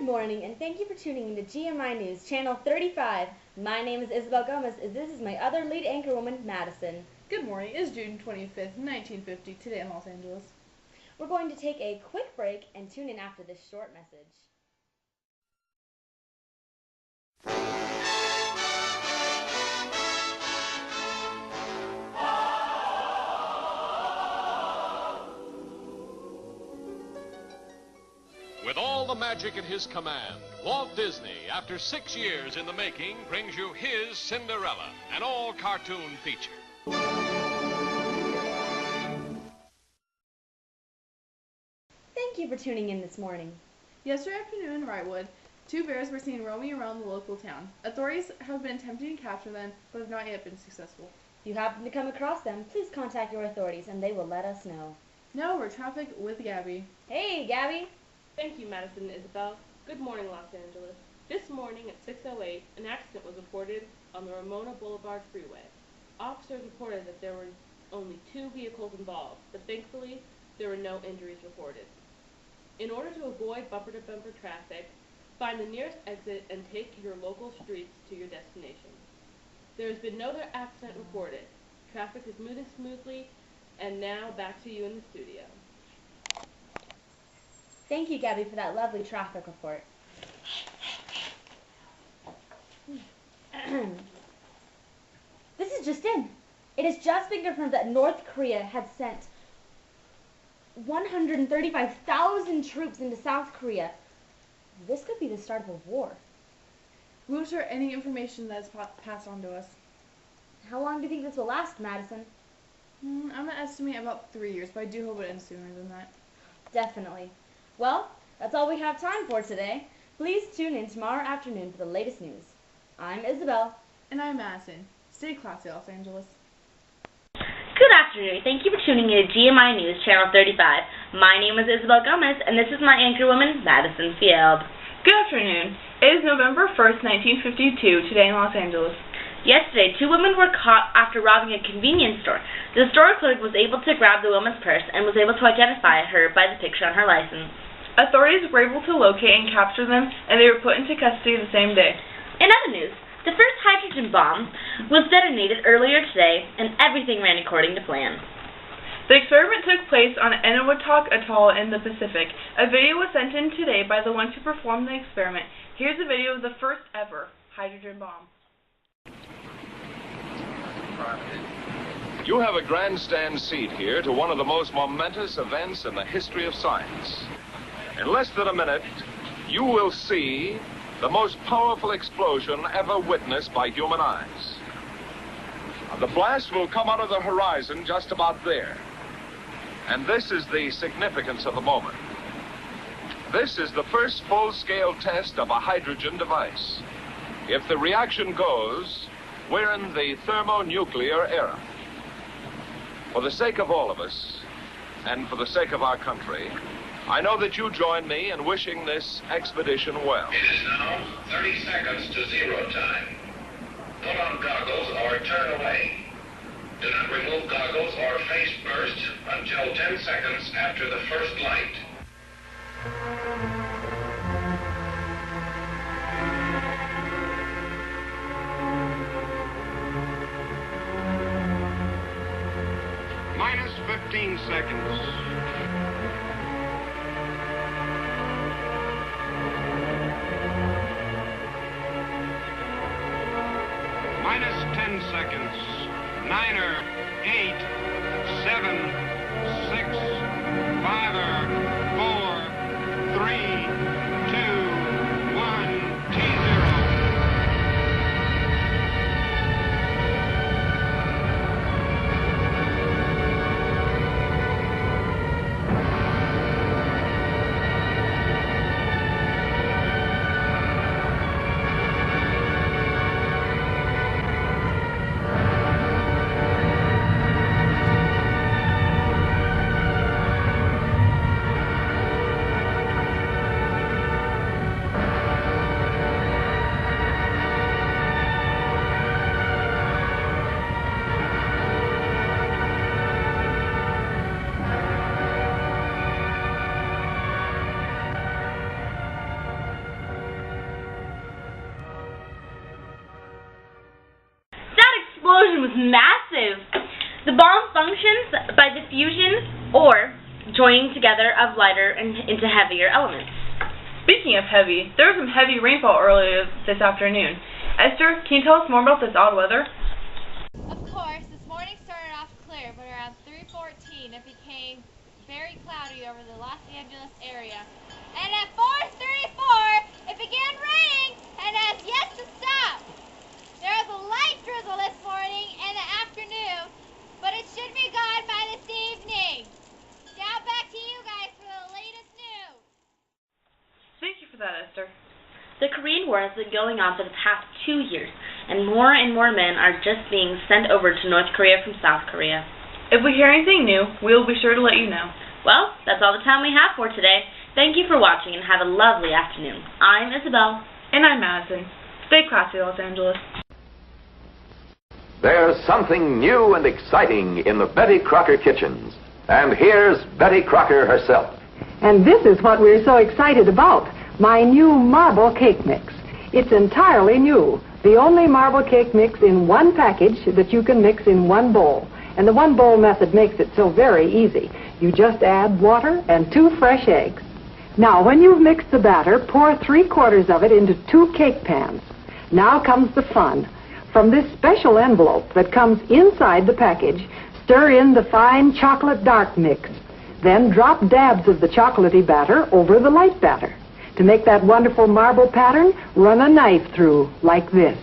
Good morning, and thank you for tuning into GMI News, Channel 35. My name is Isabel Gomez, and this is my other lead anchorwoman, Madison. Good morning. It's June 25th, 1950, today in Los Angeles. We're going to take a quick break and tune in after this short message. With all the magic at his command, Walt Disney, after 6 years in the making, brings you his Cinderella, an all-cartoon feature. Thank you for tuning in this morning. Yesterday afternoon in Wrightwood, two bears were seen roaming around the local town. Authorities have been attempting to capture them, but have not yet been successful. If you happen to come across them, please contact your authorities, and they will let us know. Now we're traffic with Gabby. Hey, Gabby. Thank you, Madison and Isabel. Good morning, Los Angeles. This morning at 6:08, an accident was reported on the Ramona Boulevard freeway. Officers reported that there were only 2 vehicles involved, but thankfully there were no injuries reported. In order to avoid bumper-to-bumper traffic, find the nearest exit and take your local streets to your destination. There has been no other accident reported. Traffic is moving smoothly, and now back to you in the studio. Thank you, Gabby, for that lovely traffic report. This is just in. It has just been confirmed that North Korea had sent 135,000 troops into South Korea. This could be the start of a war. We will share any information that is passed on to us. How long do you think this will last, Madison? I'm going to estimate about 3 years, but I do hope it ends sooner than that. Definitely. Well, that's all we have time for today. Please tune in tomorrow afternoon for the latest news. I'm Isabel. And I'm Madison. Stay classy, Los Angeles. Good afternoon. Thank you for tuning in to GMI News, Channel 35. My name is Isabel Gomez, and this is my anchorwoman, Madison Field. Good afternoon. It is November 1st, 1952, today in Los Angeles. Yesterday, 2 women were caught after robbing a convenience store. The store clerk was able to grab the woman's purse and was able to identify her by the picture on her license. Authorities were able to locate and capture them, and they were put into custody the same day. In other news, the first hydrogen bomb was detonated earlier today, and everything ran according to plan. The experiment took place on Eniwetok Atoll in the Pacific. A video was sent in today by the ones who performed the experiment. Here's a video of the first ever hydrogen bomb. You have a grandstand seat here to one of the most momentous events in the history of science. In less than a minute, you will see the most powerful explosion ever witnessed by human eyes. The blast will come out of the horizon just about there. And this is the significance of the moment. This is the first full-scale test of a hydrogen device. If the reaction goes, we're in the thermonuclear era. For the sake of all of us, and for the sake of our country, I know that you join me in wishing this expedition well. It is now 30 seconds to 0 time. Put on goggles or turn away. Do not remove goggles or face burst until 10 seconds after the first light. Minus 15 seconds. Minus 10 seconds. 9, 8, 7, 6, 5, 4, 3, 2, 1, T0. was massive. The bomb functions by diffusion or joining together of lighter and into heavier elements. Speaking of heavy, there was some heavy rainfall earlier this afternoon. Esther, can you tell us more about this odd weather? Of course, this morning started off clear, but around 3:14 it became very cloudy over the Los Angeles area. And at 4:34 it began raining and has yet to stop. There was a light drizzle this morning and the afternoon, but it should be gone by this evening. Now back to you guys for the latest news. Thank you for that, Esther. The Korean War has been going on for the past 2 years, and more men are just being sent over to North Korea from South Korea. If we hear anything new, we will be sure to let you know. Well, that's all the time we have for today. Thank you for watching and have a lovely afternoon. I'm Isabel. And I'm Madison. Stay classy, Los Angeles. There's something new and exciting in the Betty Crocker kitchens. And here's Betty Crocker herself. And this is what we're so excited about, my new marble cake mix. It's entirely new. The only marble cake mix in one package that you can mix in one bowl. And the one bowl method makes it so very easy. You just add water and 2 fresh eggs. Now, when you've mixed the batter, pour 3/4 of it into 2 cake pans. Now comes the fun. From this special envelope that comes inside the package, stir in the fine chocolate dark mix. Then drop dabs of the chocolatey batter over the light batter. To make that wonderful marble pattern, run a knife through like this.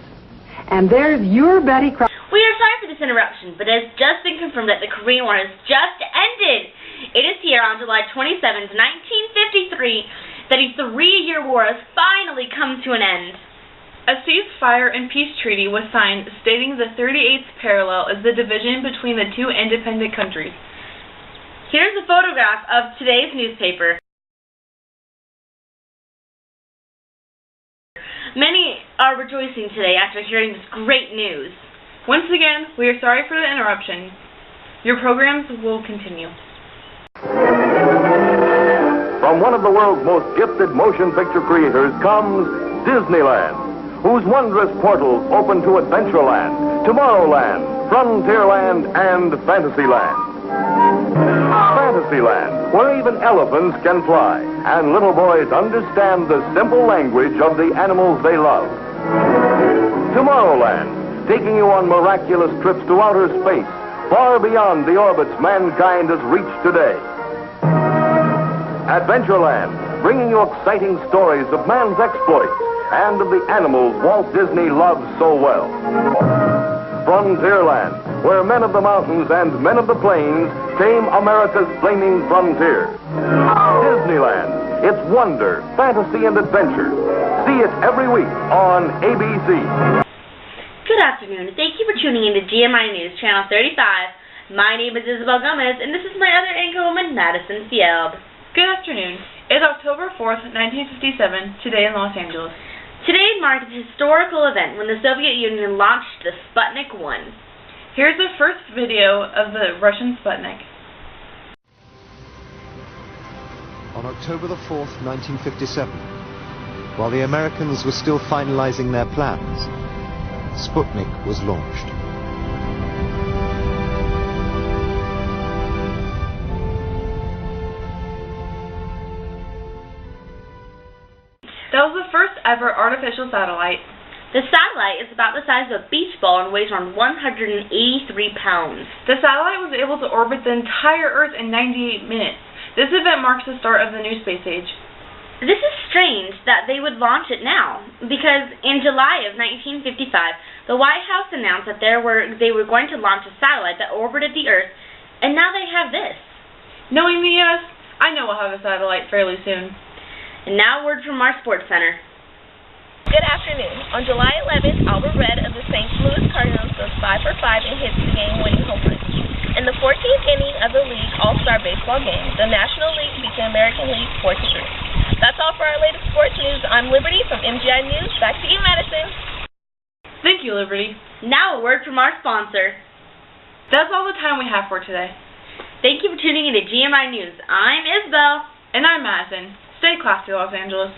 And there's your Betty Crocker. We are sorry for this interruption, but it has just been confirmed that the Korean War has just ended. It is here on July 27, 1953, that a 3-year war has finally come to an end. A ceasefire and peace treaty was signed stating the 38th parallel is the division between the 2 independent countries. Here's a photograph of today's newspaper. Many are rejoicing today after hearing this great news. Once again, we are sorry for the interruption. Your programs will continue. From one of the world's most gifted motion picture creators comes Disneyland, whose wondrous portals open to Adventureland, Tomorrowland, Frontierland, and Fantasyland. Fantasyland, where even elephants can fly, and little boys understand the simple language of the animals they love. Tomorrowland, taking you on miraculous trips to outer space, far beyond the orbits mankind has reached today. Adventureland, bringing you exciting stories of man's exploits and of the animals Walt Disney loves so well. Frontierland, where men of the mountains and men of the plains tame America's flaming frontier. Disneyland, its wonder, fantasy, and adventure. See it every week on ABC. Good afternoon, and thank you for tuning in to GMI News, Channel 35. My name is Isabel Gomez, and this is my other anchorwoman, Madison Field. Good afternoon. It's October 4th, 1957, today in Los Angeles. Today marked a historical event when the Soviet Union launched the Sputnik 1. Here's the first video of the Russian Sputnik. On October the 4th, 1957, while the Americans were still finalizing their plans, Sputnik was launched. That was the first ever artificial satellite. The satellite is about the size of a beach ball and weighs around 183 pounds. The satellite was able to orbit the entire Earth in 98 minutes. This event marks the start of the new space age. This is strange that they would launch it now, because in July of 1955, the White House announced that they were going to launch a satellite that orbited the Earth, and now they have this. Knowing me, yes, I know we'll have a satellite fairly soon. And now word from our sports center. Good afternoon. On July 11th, Albert Red of the St. Louis Cardinals goes 5 for 5 and hits the game-winning home run. In the 14th inning of the league All-Star Baseball game, the National League beat the American League 4-3. That's all for our latest sports news. I'm Liberty from MGI News. Back to you, Madison. Thank you, Liberty. Now a word from our sponsor. That's all the time we have for today. Thank you for tuning in to GMI News. I'm Isabel. And I'm Madison. Stay classy, Los Angeles.